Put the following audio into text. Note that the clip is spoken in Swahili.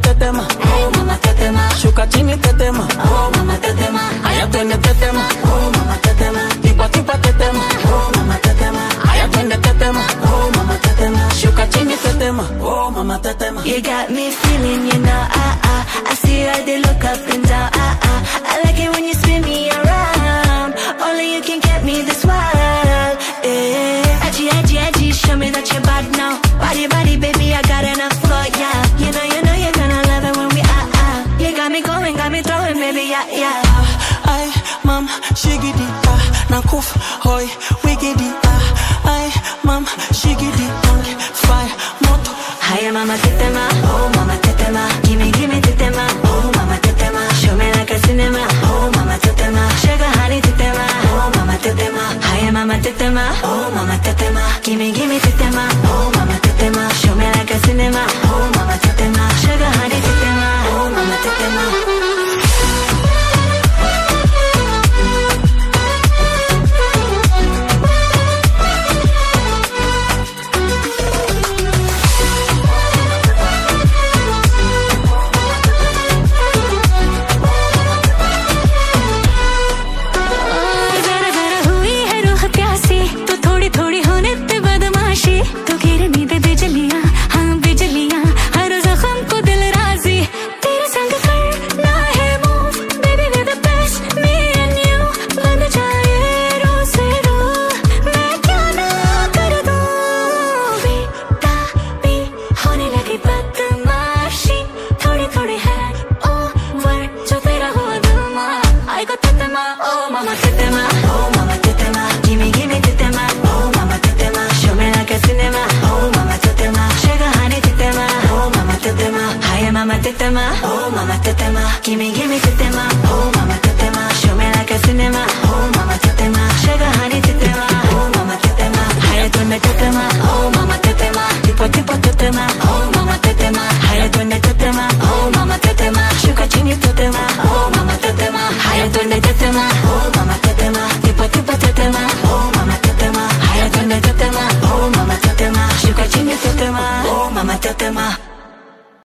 tetema, oh mama tetema. Shuka chini tetema, oh mama tetema. Haya twende tetema, oh mama tetema. Tipa tipa tetema, oh mama tetema. Haya twende tetema, oh mama tetema. Shuka chini tetema, oh mama tetema. You got me feeling, you know, I see how they look up and down, I like it when you spin me around. Only you can get me this wild, yeah. Edgy, edgy, edgy, show me that you're bad now. Body, body, baby, I got enough for ya. You know, you're gonna love it when we You got me going, got me throwing, baby, yeah, yeah. Ay, mam, shigidi, nakuf, hoy, wigidi, ay, mam, shigidi, fire, moto. Hiya, mama tetema, oh mama tetema. Gimme, gimme tetema, oh mama tetema. Show me like a cinema, oh mama tetema. Sugar honey tetema, oh mama tetema. Hiya, mama tetema, oh mama tetema. Gimme, gimme tetema, oh mama tetema. Show me like a cinema, oh mama tetema. Sugar honey tetema, oh mama tetema. Oh mama tetema, oh mama tetema. Gimme, gimme tetema, oh mama tetema. Show me like a cinema, oh mama tetema. Sugar honey tetema, oh mama tetema. Hiya, mama tetema, oh mama tetema. Gimme, gimme tetema, oh mama tetema. Show me like a cinema, oh mama tetema. Sugar honey tetema, oh mama tetema. Hiya, twende tetema, oh mama tetema. Tipo tipo tetema, oh mama tetema. Hiya, twende tetema, oh mama tetema. Shuka chini tetema, oh mama tetema. Hiya, twende tetema, oh mama tetema. Tipo tipo tetema, oh mama tetema. Hiya, twende tetema, oh mama tetema. Shuka chini tetema, oh mama tetema.